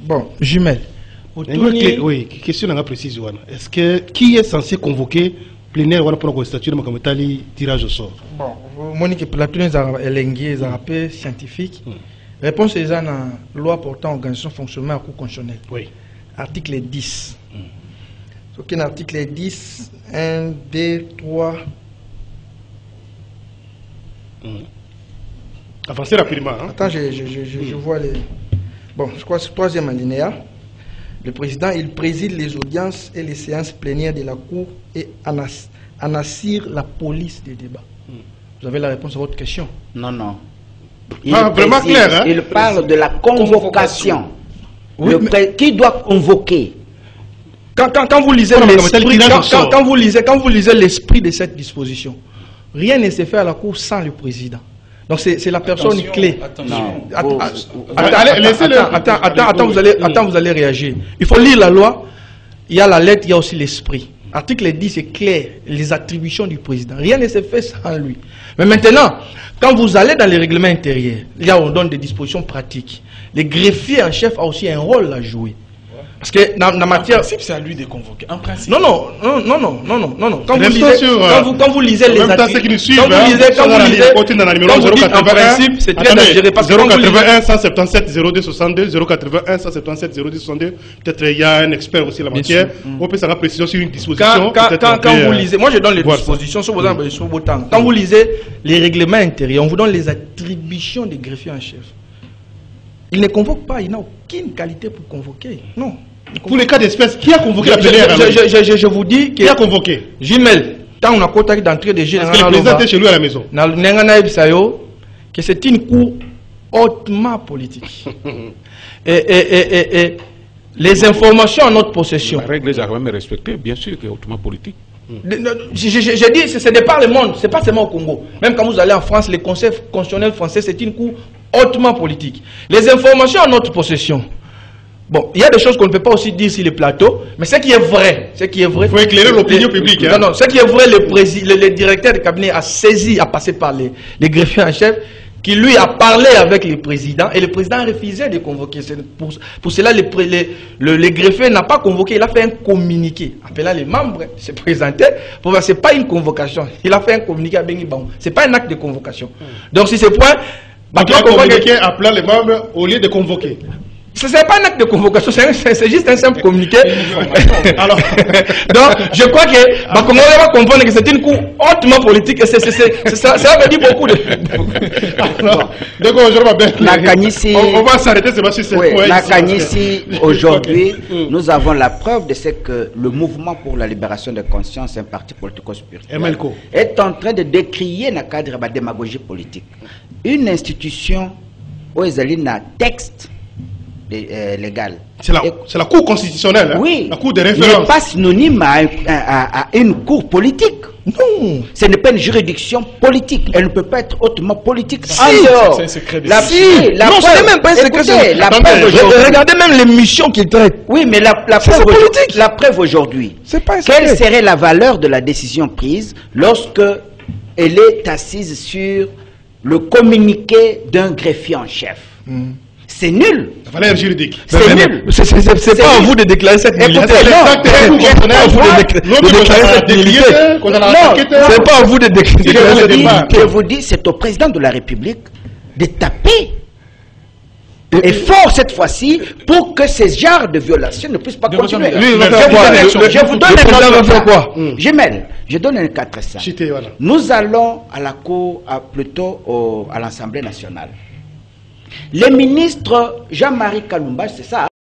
Bon, jumelle. Oui, question précise. Est-ce que qui est censé convoquer plénière pour la statut de Makamotali tirage au sort? Bon, Monique, la plénière est un peu scientifique. Réponse est dans la loi portant organisation fonctionnement à cours constitutionnel. Oui. Article 10. Donc, un article 10, 1, 2, 3. Avancez rapidement. Hein? Attends, je vois les. Bon, je crois que c'est le troisième alinéa. Le président, il préside les audiences et les séances plénières de la Cour et en assure la police des débats. Vous avez la réponse à votre question? Non, non. Vraiment clair, hein? Il parle de la convocation. Oui, Qui doit convoquer? Quand vous lisez l'esprit de cette disposition, rien ne se fait à la Cour sans le président. Donc c'est la personne clé. Attends, vous allez réagir. Il faut lire la loi, il y a la lettre, il y a aussi l'esprit. Article 10 c'est clair, les attributions du président. Rien ne se fait sans lui. Mais maintenant, quand vous allez dans les règlements intérieurs, là on donne des dispositions pratiques. Le greffier en chef a aussi un rôle à jouer. Parce que dans la matière... En principe, c'est à lui de convoquer. En principe. Non. Quand vous lisez les attributions... Quand vous lisez... En principe, c'est très dangereux. Parce que 081 177 02 62, 081 177 02 62, peut-être il y a un expert aussi en la matière. On peut savoir précision sur une disposition. Quand vous lisez... Moi, je donne les dispositions sur vos temps. Quand vous lisez les règlements intérieurs, on vous donne les attributions des greffiers en chef. Il ne convoque pas, il n'a aucune qualité pour convoquer. Non. Pour les cas d'espèce, qui a convoqué la plénière? Je vous dis que... Qui a convoqué? Jumel, tant on a contacté d'entrée des jeunes... Parce que le président était chez lui à la maison. Que c'est une cour hautement politique. et les informations en notre possession... La règle est quand même respectée, bien sûr, qui est hautement politique. J'ai dit, c'est de par le monde, c'est pas seulement au Congo. Même quand vous allez en France, le Conseil constitutionnel français, c'est une cour hautement politique. Les informations en notre possession. Bon, il y a des choses qu'on ne peut pas aussi dire sur les plateaux, mais ce qui est vrai, il faut éclairer l'opinion publique. Hein? Non, ce qui est vrai, le directeur du cabinet a saisi, a passé par les greffiers en chef, qui lui a parlé avec le président, et le président a refusé de convoquer. Pour cela, le greffier n'a pas convoqué, il a fait un communiqué, appelant les membres, se présenter, pour voir, c'est pas une convocation, il a fait un communiqué à Bengi Baou, c'est pas un acte de convocation. Donc, si c'est point, donc, il a communiqué appelant les membres au lieu de convoquer. Ce n'est pas un acte de convocation, c'est juste un simple communiqué. Alors, donc, je crois que Bakongo va comprendre que c'est une cour hautement politique et ça veut dire beaucoup de... On va s'arrêter, c'est pas sur cette point. La Kanissi, aujourd'hui, nous avons la preuve de ce que le mouvement pour la libération de conscience, un parti politico-spirituel, est en train de décrier dans le cadre de la démagogie politique. Une institution où il y a un texte légal. C'est la Cour constitutionnelle, hein? Oui. La Cour de référence. n'est pas synonyme à une cour politique. Non. Ce n'est pas une juridiction politique. Elle ne peut pas être hautement politique. Si. C'est un secret de non, ce n'est même pas un secret. Regardez même les missions qu'il traite. Oui, mais la preuve aujourd'hui. Quelle serait la valeur de la décision prise lorsque elle est assise sur le communiqué d'un greffier en chef? C'est nul. La valeur juridique. C'est nul. C'est pas à vous de déclarer cette nullité. C'est pas à vous de déclarer cette nullité. Je vous dis, c'est au président de la République de taper et fort cette fois-ci pour que ces genres de violations ne puissent pas continuer. Je vous donne un autre cas. Je donne un cas très simple. Nous allons à la cour, plutôt à l'Assemblée nationale. Le ministre Jean-Marie Kalumba, c'est ça.